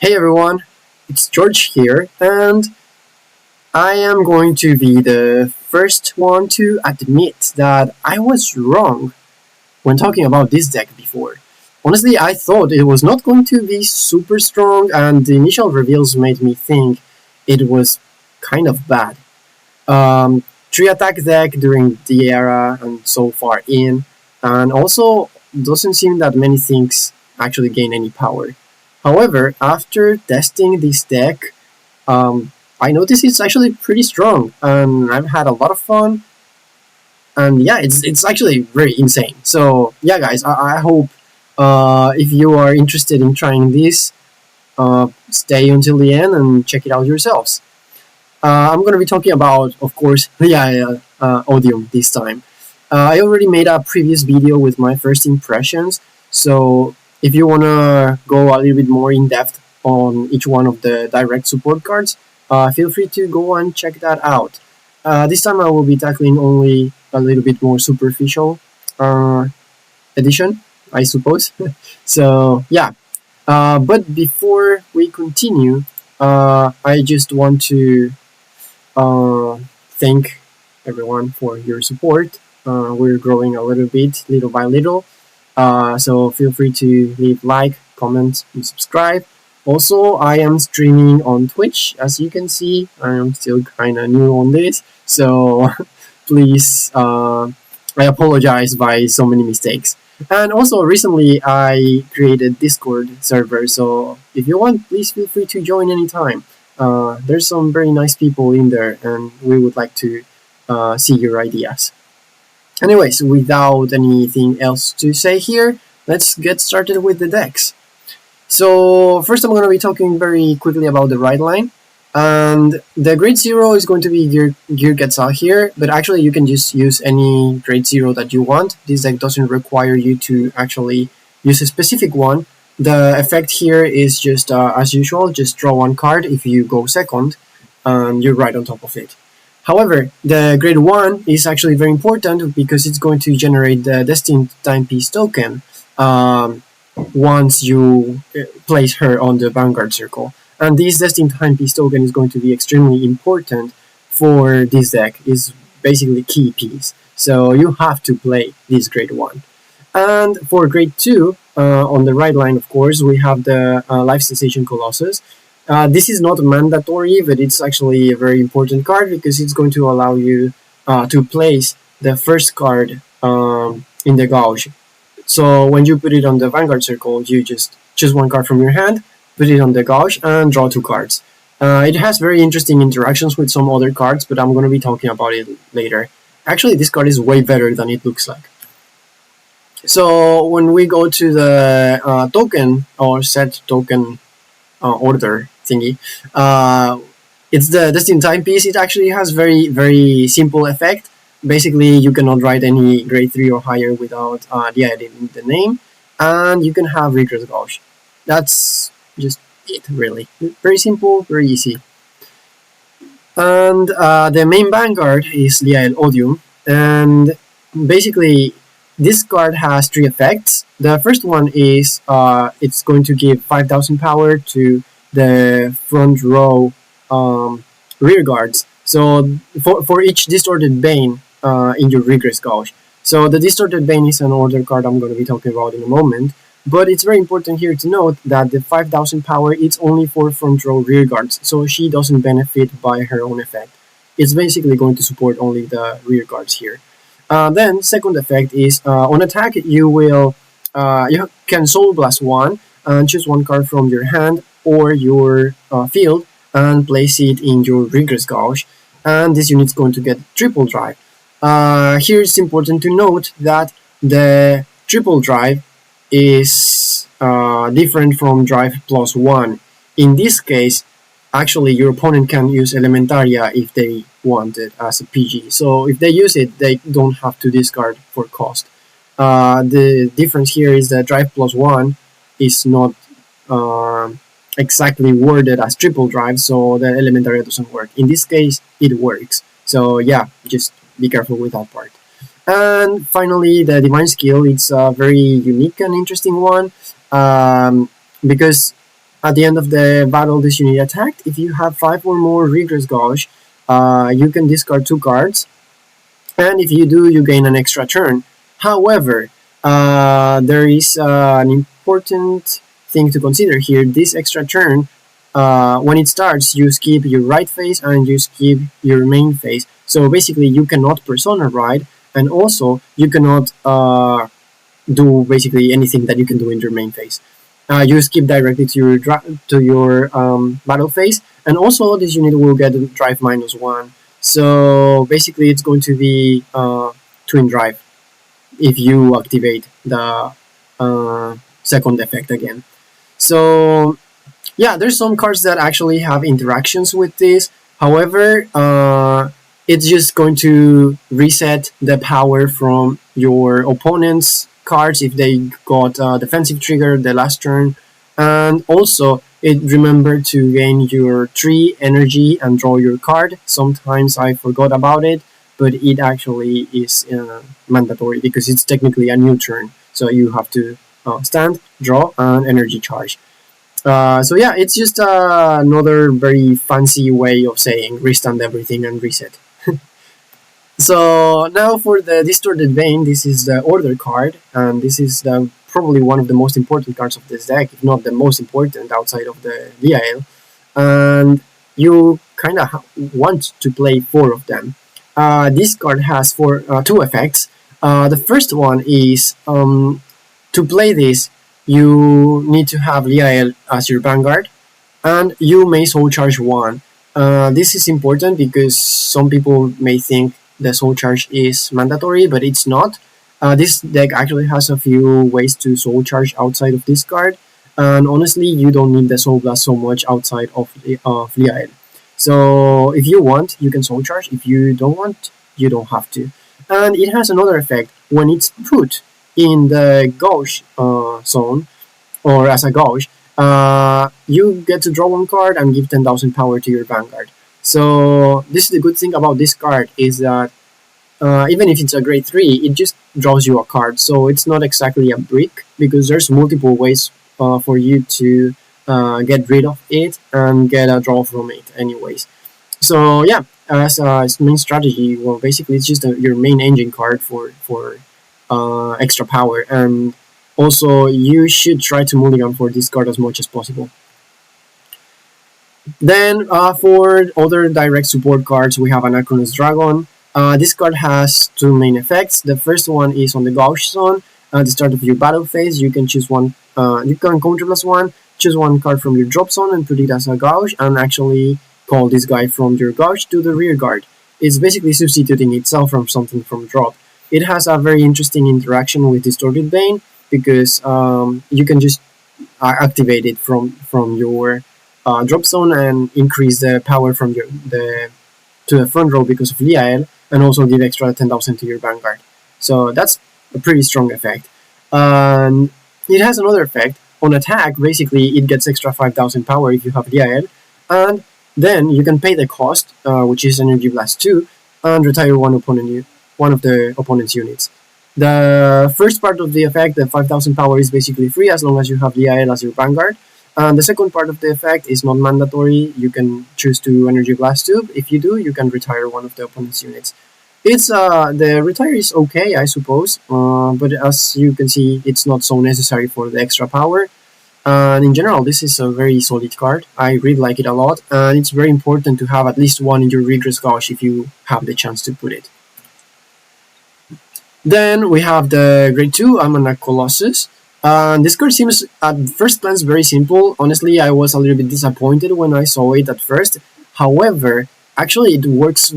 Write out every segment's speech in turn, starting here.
Hey everyone, it's George here, and I am going to be the first one to admit that I was wrong when talking about this deck before. Honestly, I thought it was not going to be super strong, and the initial reveals made me think it was kind of bad. 3 attack deck during the era and so far in, and also doesn't seem that many things actually gain any power. However, after testing this deck, I noticed it's actually pretty strong, and I've had a lot of fun. And yeah, it's actually very insane. So yeah, guys, I hope if you are interested in trying this, stay until the end and check it out yourselves. I'm going to be talking about, of course, Liael Odium this time. I already made a previous video with my first impressions, so if you want to go a little bit more in depth on each one of the direct support cards, feel free to go and check that out. This time I will be tackling only a little bit more superficial edition, I suppose. So yeah, but before we continue, I just want to thank everyone for your support. We're growing a little bit, little by little. So feel free to leave like, comment, and subscribe. Also, I am streaming on Twitch. As you can see, I am still kind of new on this. So please, I apologize by so many mistakes. And also, recently I created Discord server. So if you want, please feel free to join anytime. There's some very nice people in there, and we would like to see your ideas. Anyways, without anything else to say here, let's get started with the decks. So first I'm going to be talking very quickly about the right line. And the grade 0 is going to be Gear Getza here, but actually you can just use any grade 0 that you want. This deck doesn't require you to actually use a specific one. The effect here is just, as usual, just draw one card if you go second, and you're right on top of it. However, the grade 1 is actually very important because it's going to generate the Destined Timepiece token once you place her on the Vanguard circle. And this Destined Timepiece token is going to be extremely important for this deck. It's basically key piece. So you have to play this grade 1. And for grade 2, on the right line, of course, we have the Life Sensation Colossus. This is not mandatory, but it's actually a very important card because it's going to allow you to place the first card in the gauge. So when you put it on the Vanguard circle, you just choose one card from your hand, put it on the gauge, and draw 2 cards. It has very interesting interactions with some other cards, but I'm going to be talking about it later. Actually, this card is way better than it looks like. So when we go to the token or set token order thingy, it's the Destined Timepiece. It actually has very simple effect. Basically, you cannot write any grade 3 or higher without the item in the name, and you can have Regress Gauge. That's just it, really. Very simple, very easy. And the main Vanguard is Liael Odium, and basically this card has 3 effects. The first one is it's going to give 5,000 power to the front row rear guards. So for each Distorted Bane in your Regress Gauge. So the Distorted Bane is an order card I'm going to be talking about in a moment. But it's very important here to note that the 5,000 power it's only for front row rear guards. So she doesn't benefit by her own effect. It's basically going to support only the rear guards here. Then second effect is on attack you will you can Soul Blast 1 and choose one card from your hand or your field and place it in your Regress Gauge, and this unit's going to get triple drive. Here it's important to note that the triple drive is different from drive plus 1. In this case, actually your opponent can use Elementaria if they want it as a PG. So if they use it, they don't have to discard for cost. The difference here is that drive plus 1 is not exactly worded as triple drive, so the Elementaria doesn't work. In this case, it works. So yeah, just be careful with that part. And finally, the Divine Skill. It's a very unique and interesting one because At the end of the battle this unit attacked, if you have 5 or more Regress Gauge, you can discard 2 cards, and if you do, you gain an extra turn. However, there is an important thing to consider here. This extra turn, when it starts, you skip your right phase and you skip your main phase. So basically, you cannot Persona ride, and also you cannot do basically anything that you can do in your main phase. You skip directly to your battle phase, and also this unit will get drive -1. So basically, it's going to be twin drive if you activate the second effect again. So yeah, there's some cards that actually have interactions with this. However, it's just going to reset the power from your opponent's cards if they got a defensive trigger the last turn, and also it remember to gain your 3 energy and draw your card. Sometimes I forgot about it, but it actually is mandatory because it's technically a new turn, so you have to stand, draw, and energy charge. So yeah, it's just another very fancy way of saying restand everything and reset. So now for the Distorted Vein, this is the Order card, and this is probably one of the most important cards of this deck, if not the most important outside of the Liael. And you kind of want to play 4 of them. This card has 2 effects. The first one is to play this, you need to have Liael as your Vanguard, and you may Soul Charge 1. This is important because some people may think the Soul Charge is mandatory, but it's not. This deck actually has a few ways to Soul Charge outside of this card, and honestly, you don't need the Soul Blast so much outside of Liael. So if you want, you can Soul Charge. If you don't want, you don't have to. And it has another effect. When it's put in the gauge zone, or as a gauge, you get to draw 1 card and give 10,000 power to your Vanguard. So this is the good thing about this card, is that even if it's a grade 3, it just draws you a card. So it's not exactly a brick, because there's multiple ways for you to get rid of it and get a draw from it anyways. So yeah, as its main strategy, well, basically it's just your main engine card for extra power, and also you should try to mulligan for this card as much as possible. Then for other direct support cards, we have Anachronous Dragon. This card has 2 main effects. The first one is on the gauge zone. At the start of your battle phase, you can choose one. You can counter +1, choose 1 card from your drop zone and put it as a gauge, and actually call this guy from your gauge to the rear guard. It's basically substituting itself from something from drop. It has a very interesting interaction with Distorted Vein, because you can just activate it from your drop zone and increase the power from to the front row because of Liael, and also give extra 10,000 to your Vanguard. So that's a pretty strong effect. And it has another effect. On attack, basically, it gets extra 5,000 power if you have Liael, and then you can pay the cost, which is Energy Blast 2, and retire one of the opponent's units. The first part of the effect, the 5,000 power, is basically free as long as you have Liael as your Vanguard. And the second part of the effect is not mandatory. You can choose to Energy Blast 2. If you do, you can retire one of the opponent's units. It's the retire is okay, I suppose, but as you can see, it's not so necessary for the extra power. And in general, this is a very solid card. I really like it a lot, and it's very important to have at least 1 in your Regress Gauge if you have the chance to put it. Then we have the grade 2 Almanac Colossus. This card seems at first glance very simple. Honestly, I was a little bit disappointed when I saw it at first. However, actually it works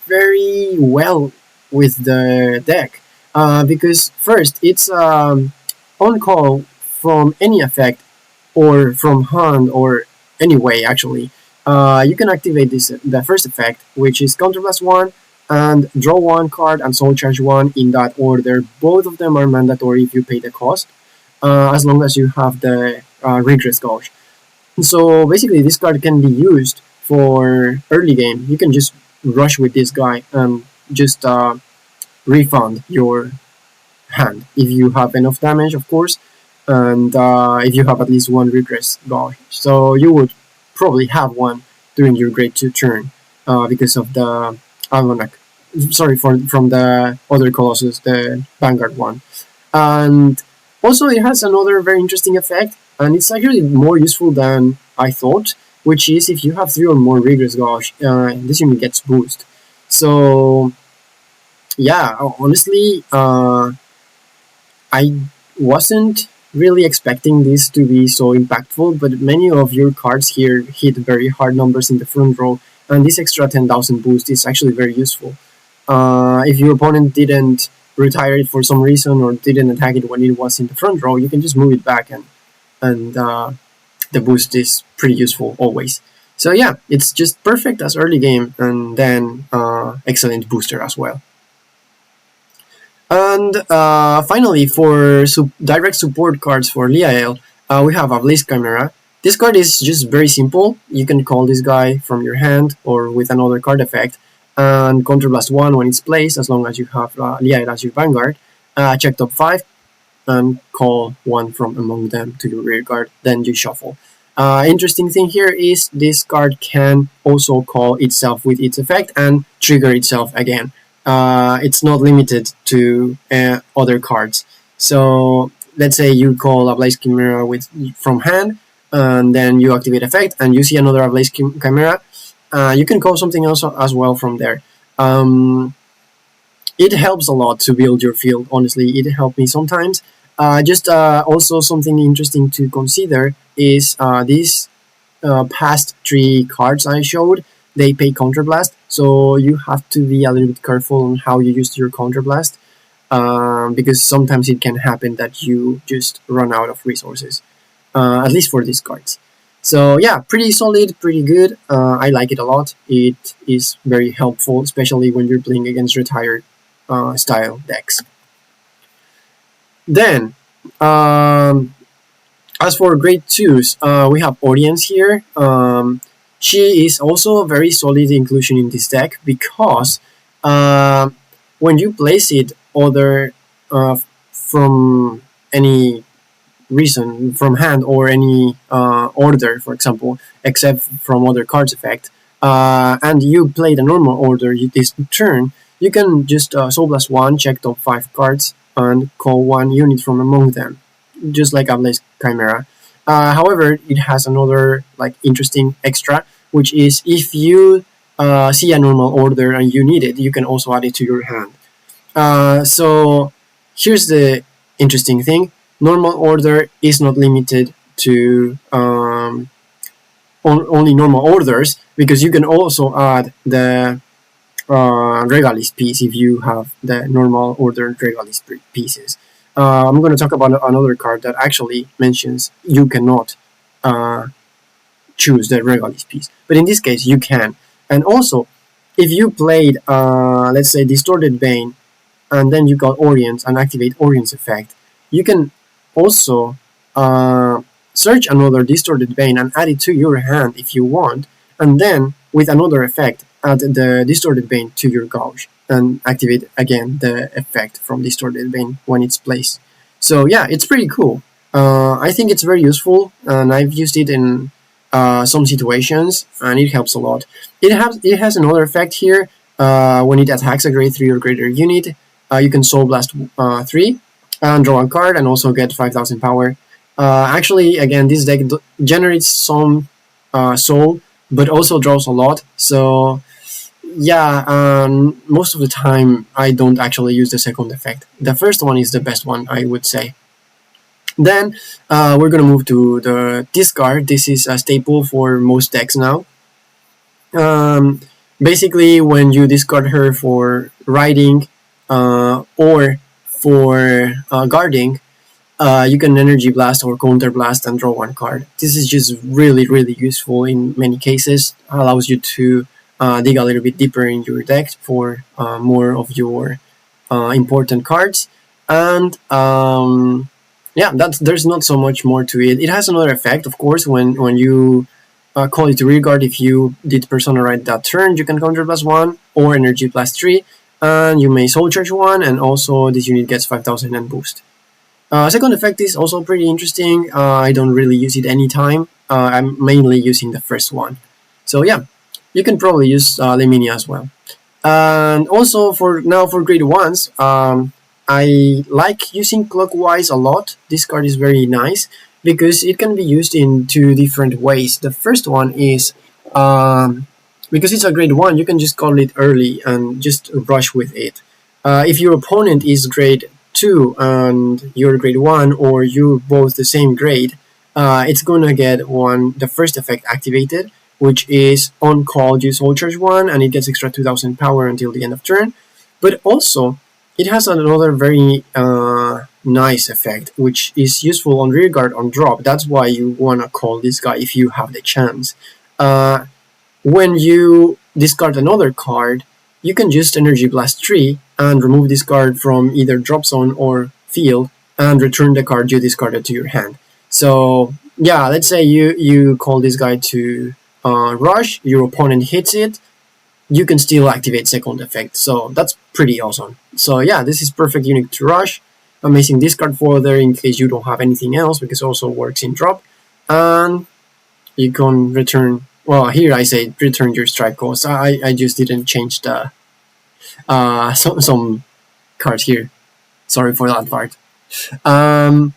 very well with the deck, because first, it's on call from any effect, or from hand, or any way actually. You can activate the first effect, which is Counterblast 1, and draw 1 card and Soul Charge 1 in that order. Both of them are mandatory if you pay the cost, as long as you have the Regress Gauge. So basically, this card can be used for early game. You can just rush with this guy and just refund your hand if you have enough damage, of course. and if you have at least one regress gauge. So you would probably have one during your grade 2 turn because of the Almanac. Sorry, from the other Colossus, the Vanguard one. And also it has another very interesting effect, and it's actually more useful than I thought, which is if you have 3 or more regress gauge, this unit gets boost. So yeah, honestly, I wasn't really expecting this to be so impactful, but many of your cards here hit very hard numbers in the front row, and this extra 10,000 boost is actually very useful. If your opponent didn't retire it for some reason or didn't attack it when it was in the front row, you can just move it back, and the boost is pretty useful always. So yeah, it's just perfect as early game, and then excellent booster as well. And finally, for direct support cards for Liael, we have a Blaze Chimera. This card is just very simple. You can call this guy from your hand or with another card effect, and counterblast 1 when it's placed, as long as you have Liael as your Vanguard. Check top 5, and call 1 from among them to your rear guard, then you shuffle. Interesting thing here is this card can also call itself with its effect and trigger itself again. It's not limited to other cards. So let's say you call Ablaze Chimera from hand, and then you activate effect, and you see another Ablaze Chimera. You can call something else as well from there. It helps a lot to build your field. Honestly, it helped me sometimes. Also something interesting to consider is these past 3 cards I showed. They pay counterblast, so you have to be a little bit careful on how you use your counterblast, because sometimes it can happen that you just run out of resources, at least for these cards. So yeah, pretty solid, pretty good. I like it a lot. It is very helpful, especially when you're playing against retired style decks. Then, as for grade 2s, we have Audience here. She is also a very solid inclusion in this deck because when you place it from any reason, from hand or any order, for example, except from other cards effect, and you play the normal order this turn, you can just Soul Blast 1, check top 5 cards, and call 1 unit from among them, just like Ablaze Chimera. However, it has another interesting extra, which is if you see a normal order and you need it, you can also add it to your hand. So here's the interesting thing. Normal order is not limited to only normal orders, because you can also add the Regalis piece if you have the normal order Regalis pieces. I'm going to talk about another card that actually mentions you cannot choose the Regalis piece, but in this case you can. And also, if you played let's say Distorted Bane, and then you got Orient and activate Orient's effect, you can also search another Distorted Bane and add it to your hand if you want, and then with another effect add the Distorted Bane to your gauge and activate again the effect from Distorted Bane when it's placed. So yeah, it's pretty cool. I think it's very useful, and I've used it in some situations, and it helps a lot. It has another effect here. When it attacks a grade 3 or greater unit, you can Soul Blast 3 and draw a card and also get 5,000 power. Actually, again, this deck generates some soul, but also draws a lot. So yeah, most of the time I don't actually use the second effect. The first one is the best one, I would say. Then we're gonna move to the discard. This is a staple for most decks now. Basically, when you discard her for riding or for guarding, you can Energy Blast or Counter Blast and draw 1 card. This is just really, really useful in many cases. Allows you to dig a little bit deeper in your deck for more of your important cards. And yeah, there's not so much more to it. It has another effect, of course, when you call it to rear guard. If you did Persona Ride that turn, you can Counter Blast 1 or Energy Blast 3, and you may Soul Charge 1, and also this unit gets 5,000 and boost. Second effect is also pretty interesting. I don't really use it anytime. I'm mainly using the first one. So yeah, you can probably use Liminia as well. And also for grade 1s, I like using Clockwise a lot. This card is very nice because it can be used in 2 different ways. The first one is, because it's a grade 1, you can just call it early and just rush with it. If your opponent is grade 2 and you're grade 1, or you're both the same grade, it's gonna get the first effect activated, which is on call, you soul charge 1, and it gets extra 2000 power until the end of turn. But also, it has another very nice effect, which is useful on rearguard on drop. That's why you wanna call this guy if you have the chance. When you discard another card, you can just Energy Blast 3 and remove this card from either drop zone or field and return the card you discarded to your hand. So yeah, let's say you call this guy to rush, your opponent hits it, you can still activate second effect. So that's pretty awesome. So yeah, this is perfect unit to rush. Amazing discard fodder in case you don't have anything else, because it also works in drop. And you can return, well, here I say return your strike cost. I just didn't change the some cards here. Sorry for that part. And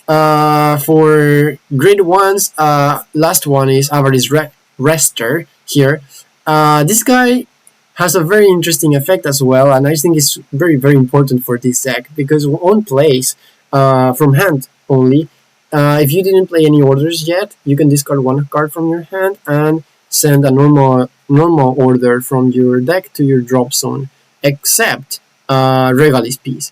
for grade 1s, last one is Avarice Rester here. This guy has a very interesting effect as well, and I think it's very, very important for this deck, because on plays from hand only, if you didn't play any orders yet, you can discard 1 card from your hand and send a normal order from your deck to your drop zone, except Regalis piece.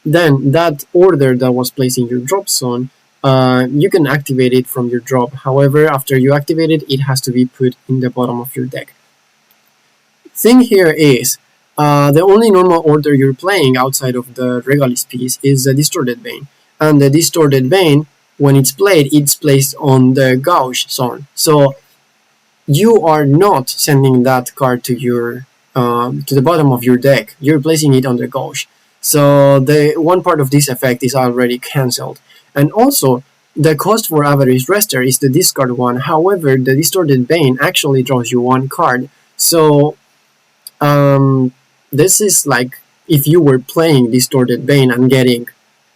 Then that order that was placed in your drop zone, you can activate it from your drop. However, after you activate it, it has to be put in the bottom of your deck. Thing here is, the only normal order you're playing outside of the Regalis piece is the Distorted Bane. And the Distorted Bane, when it's played, it's placed on the Gauge zone. So you are not sending that card to your to the bottom of your deck. You're placing it on the Gauge. So the one part of this effect is already cancelled. And also, the cost for Avarice Rester is the discard one. However, the Distorted Bane actually draws you 1 card. So this is like if you were playing Distorted Bane and getting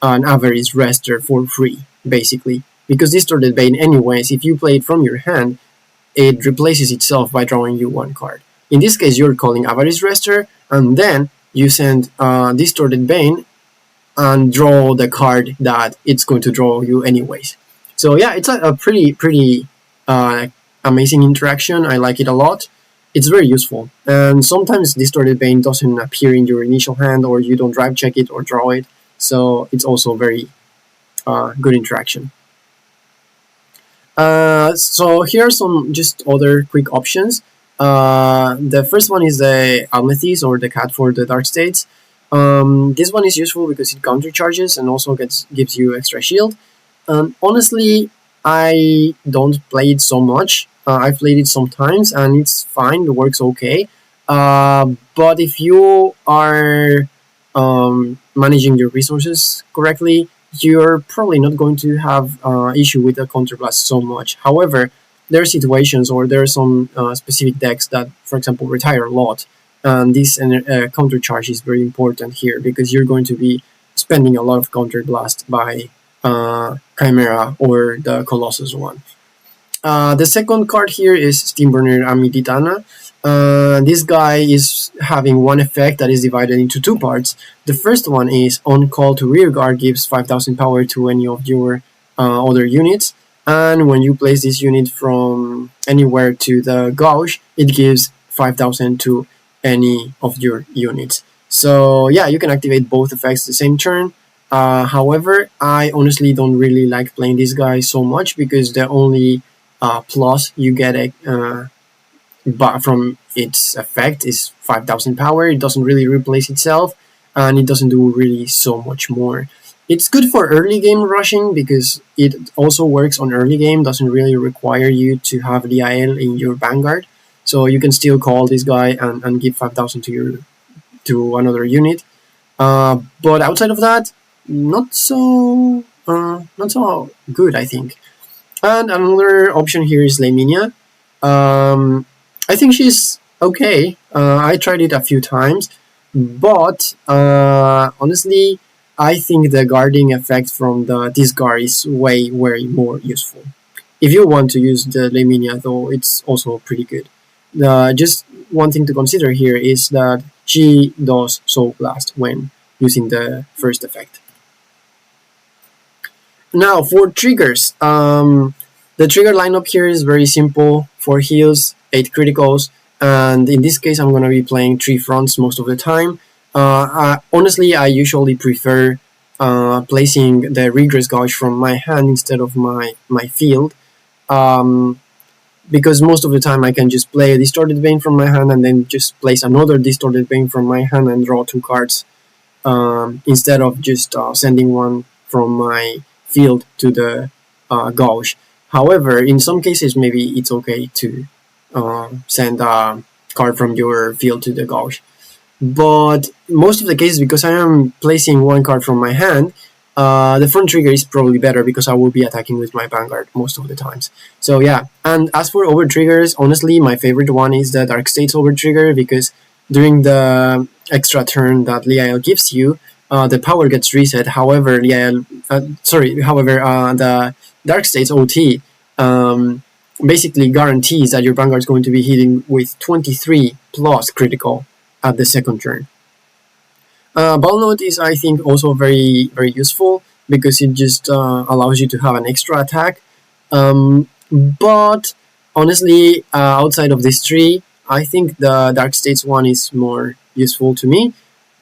an Avarice Rester for free, basically. Because Distorted Bane, anyways, if you play it from your hand, it replaces itself by drawing you 1 card. In this case, you're calling Avarice Rester, and then you send Distorted Bane and draw the card that it's going to draw you anyways. So yeah, it's a pretty amazing interaction. I like it a lot. It's very useful. And sometimes Distorted Bane doesn't appear in your initial hand, or you don't drive check it or draw it. So it's also very good interaction. So here are some just other quick options. The first one is the Amethyst, or the cat for the Dark States. This one is useful because it countercharges and also gives you extra shield. Honestly, I don't play it so much. I've played it sometimes and it's fine, it works okay. But if you are managing your resources correctly, you're probably not going to have issue with the counterblast so much. However, there are situations, or there are some specific decks that, for example, retire a lot, and this countercharge is very important here, because you're going to be spending a lot of counterblast by Chimera or the Colossus one. The second card here is Steamburner Amiditana. This guy is having 1 effect that is divided into 2 parts. The first one is on call to rearguard, gives 5000 power to any of your other units, and when you place this unit from anywhere to the Gauge, it gives 5000 to any of your units. So yeah, you can activate both effects the same turn. However, I honestly don't really like playing this guy so much, because the only plus you get from its effect is 5000 power. It doesn't really replace itself, and it doesn't do really so much more. It's good for early game rushing, because it also works on early game, doesn't really require you to have Liael in your Vanguard. So you can still call this guy and give 5000 to another unit. But outside of that, not so good, I think. And another option here is Laminia. I think she's okay. I tried it a few times, but honestly, I think the guarding effect from the discard is way more useful. If you want to use the Laminia, though, it's also pretty good. Just one thing to consider here is that she does Soul Blast when using the first effect. Now for triggers, the trigger lineup here is very simple: 4 heals, 8 criticals, and in this case I'm going to be playing 3 fronts most of the time. Honestly, I usually prefer placing the Regress Gouge from my hand instead of my field, because most of the time I can just play a Distorted Vein from my hand and then just place another Distorted Vein from my hand and draw 2 cards, instead of just sending one from my field to the gauge. However, in some cases, maybe it's okay to send a card from your field to the gauge. But most of the cases, because I am placing one card from my hand, the front trigger is probably better because I will be attacking with my Vanguard most of the times. So yeah, and as for over triggers, honestly, my favorite one is the Dark States over trigger, because during the extra turn that Liael gives you, the power gets reset. However, the Dark States OT basically guarantees that your Vanguard is going to be hitting with 23 plus critical at the second turn. Ball Note is, I think, also very useful because it just allows you to have an extra attack. But honestly, outside of these 3, I think the Dark States one is more useful to me.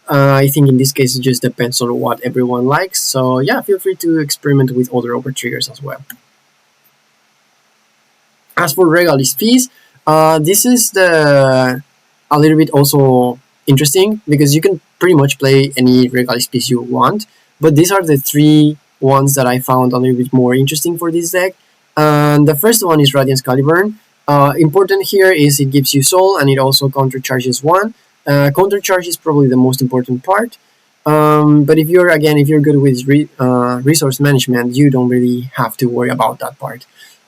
I think in this case it just depends on what everyone likes. So yeah, feel free to experiment with other over triggers as well. As for Regalis Fees, this is a little bit also interesting because you can pretty much play any Regalis piece you want, but these are the 3 ones that I found a little bit more interesting for this deck. And the first one is Radiance Caliburn. Important here is it gives you soul and it also countercharges 1. Countercharge is probably the most important part, but if you're good with resource management, you don't really have to worry about that part.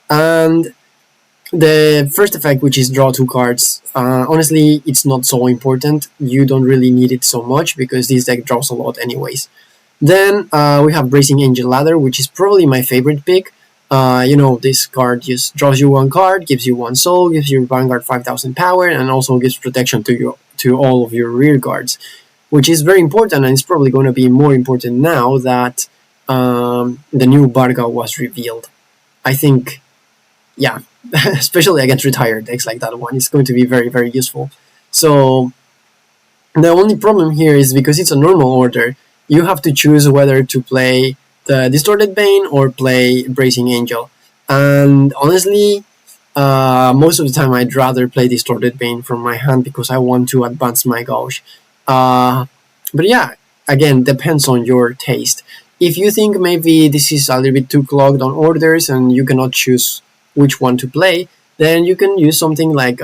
And the first effect, which is draw 2 cards, honestly, it's not so important. You don't really need it so much because this deck draws a lot anyways. Then we have Bracing Angel Ladder, which is probably my favorite pick. This card just draws you 1 card, gives you 1 soul, gives your Vanguard 5000 power, and also gives protection to all of your rear guards, which is very important, and it's probably going to be more important now that the new Varga was revealed. I think, yeah, especially against retired decks like that one, it's going to be very useful. So the only problem here is because it's a normal order, you have to choose whether to play the Distorted Bane or play Bracing Angel. And honestly, most of the time I'd rather play Distorted Bane from my hand because I want to advance my gauge. But yeah, again, depends on your taste. If you think maybe this is a little bit too clogged on orders and you cannot choose which one to play, then you can use something like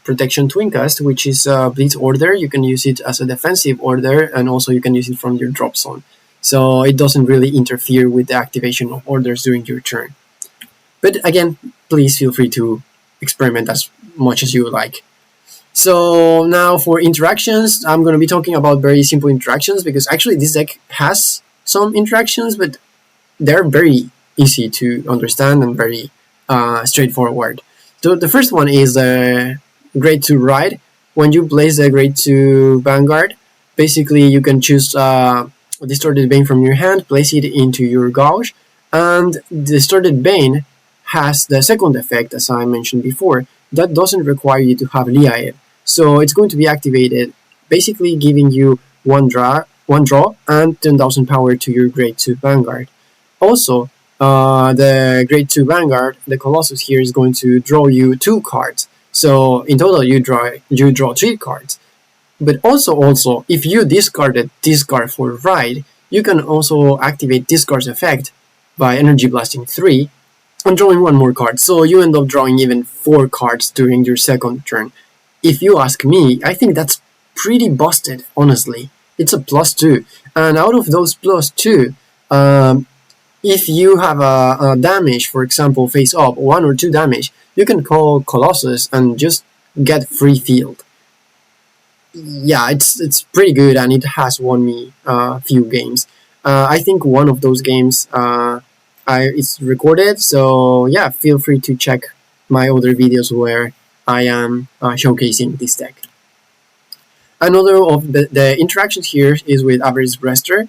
Protection Twincast, which is a Blitz order. You can use it as a defensive order, and also you can use it from your drop zone. So it doesn't really interfere with the activation of orders during your turn. But again, please feel free to experiment as much as you like. So now for interactions, I'm going to be talking about very simple interactions because actually this deck has some interactions, but they're very easy to understand and very straightforward. So the first one is the Grade 2 Ride. When you place the Grade 2 Vanguard, basically you can choose a Distorted Bane from your hand, place it into your gauge, and Distorted Bane has the second effect, as I mentioned before, that doesn't require you to have Liael. So it's going to be activated, basically giving you one draw and 10,000 power to your Grade 2 Vanguard. Also, the Grade 2 Vanguard, the Colossus here, is going to draw you 2 cards. So in total, you draw 3 cards. But also, if you discarded Discard for Ride, you can also activate Discard's effect by Energy Blasting 3 and drawing 1 more card. So you end up drawing even 4 cards during your second turn. If you ask me, I think that's pretty busted, honestly. it's a +2, and out of those +2, if you have a damage, for example, face up, 1 or 2 damage, you can call Colossus and just get free field. Yeah, it's pretty good, and it has won me a few games. I think one of those games it's recorded, so yeah, feel free to check my other videos where I am showcasing this deck. Another of the interactions here is with Average Rester.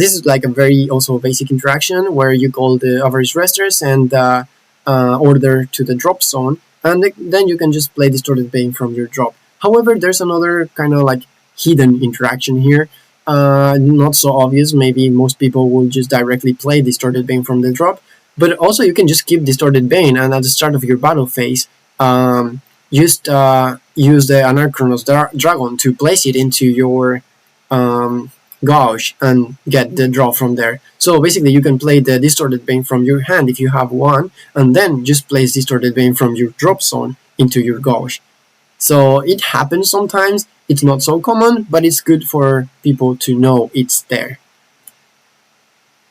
This is like a very also basic interaction where you call the Average Resters and order to the drop zone, and then you can just play Distorted Bane from your drop. However, there's another kind of like hidden interaction here. Not so obvious, maybe most people will just directly play Distorted Bane from the drop, but also you can just keep Distorted Bane, and at the start of your battle phase, just use the Anachronos Dragon to place it into your gauge and get the draw from there. So basically you can play the Distorted Bane from your hand if you have one, and then just place Distorted Bane from your drop zone into your gauge. So it happens sometimes, it's not so common, but it's good for people to know it's there.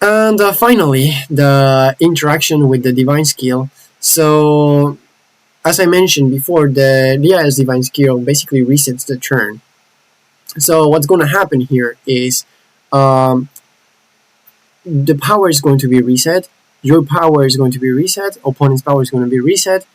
And finally, the interaction with the Divine Skill. So, as I mentioned before, the Liael's Divine Skill basically resets the turn. So what's going to happen here is the power is going to be reset, your power is going to be reset, opponent's power is going to be reset,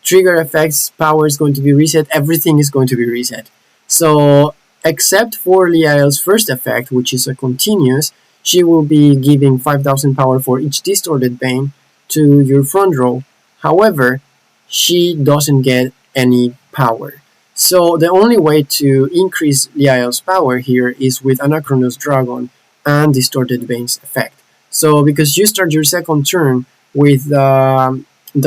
trigger effects power is going to be reset, everything is going to be reset. So except for Liael's first effect, which is a continuous, she will be giving 5000 power for each Distorted Bane to your front row. However, she doesn't get any power. So the only way to increase Liael's power here is with Anachronos Dragon and Distorted Bane's effect. So because you start your second turn with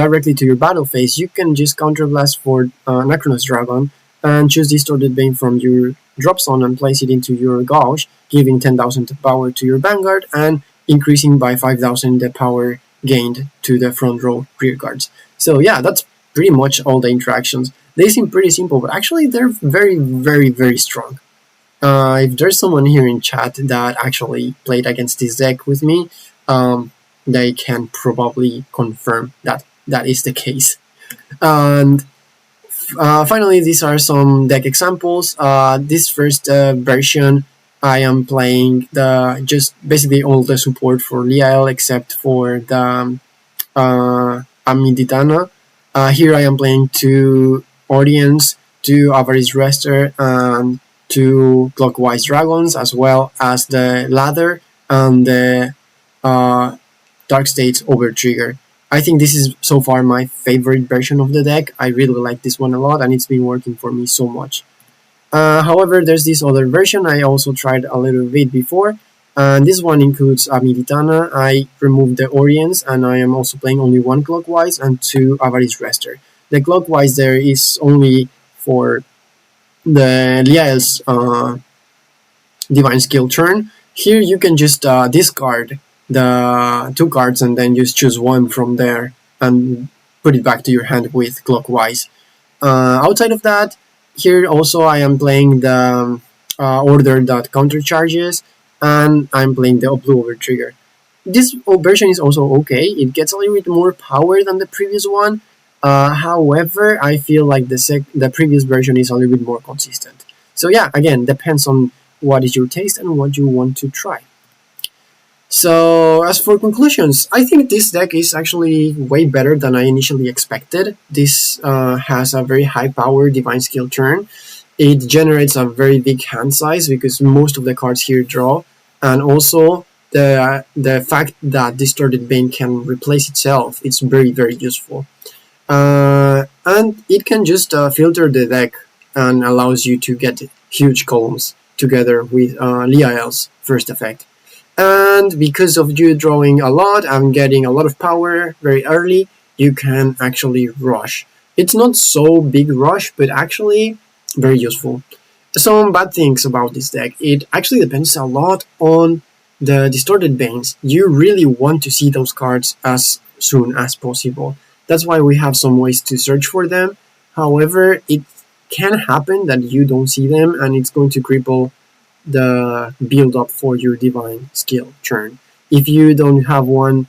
directly to your battle phase, you can just counterblast for Anachronos Dragon and choose Distorted Bane from your drop zone and place it into your gauge, giving 10,000 power to your Vanguard and increasing by 5,000 the power gained to the front row rear guards. So yeah, that's pretty much all the interactions. They seem pretty simple, but actually they're very, very, very strong. If there's someone here in chat that actually played against this deck with me, they can probably confirm that that is the case. And finally, these are some deck examples. This first version, I am playing just basically all the support for Liael except for the Amiditana. Here I am playing 2 Audience, 2 Average Rester, and 2 Clockwise Dragons, as well as the Ladder and the Dark States Overtrigger. I think this is so far my favorite version of the deck. I really like this one a lot, and it's been working for me so much. However, there's this other version I also tried a little bit before, and this one includes Amiditana. I removed the Orients, and I am also playing only 1 Clockwise and 2 Average Rester. The Clockwise there is only for the Liael's Divine Skill turn. Here you can just discard the 2 cards and then just choose 1 from there and put it back to your hand with Clockwise. Outside of that, here also I am playing the order that counter charges, and I'm playing the Blue Overtrigger. This version is also okay. It gets a little bit more power than the previous one. However, I feel like the previous version is a little bit more consistent. So yeah, again, depends on what is your taste and what you want to try. So as for conclusions, I think this deck is actually way better than I initially expected. This has a very high power Divine Skill turn. It generates a very big hand size because most of the cards here draw, and also the fact that Distorted Bane can replace itself, it's very, very useful. And it can just filter the deck and allows you to get huge columns together with Liael's first effect. And because of you drawing a lot and getting a lot of power very early, you can actually rush. It's not so big rush, but actually very useful. Some bad things about this deck. It actually depends a lot on the Distorted Banes. You really want to see those cards as soon as possible. That's why we have some ways to search for them. However, it can happen that you don't see them and it's going to cripple the build up for your divine skill turn. If you don't have one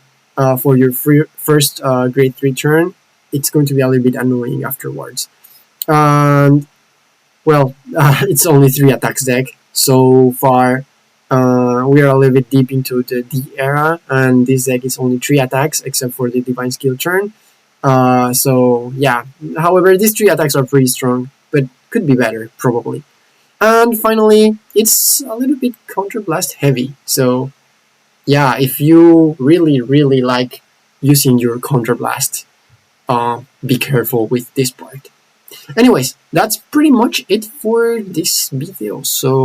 for your first grade 3 turn, it's going to be a little bit annoying afterwards. And well, it's only 3 attacks deck. So far, we are a little bit deep into the D era, and this deck is only 3 attacks except for the divine skill turn. So yeah, however, these 3 attacks are pretty strong, but could be better, probably. And finally, it's a little bit counterblast heavy. So yeah, if you really like using your counterblast, be careful with this part. Anyways, that's pretty much it for this video. So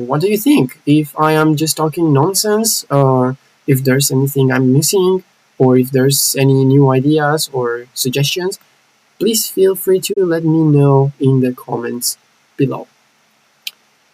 what do you think? If I am just talking nonsense, or if there's anything I'm missing, or if there's any new ideas or suggestions, please feel free to let me know in the comments below.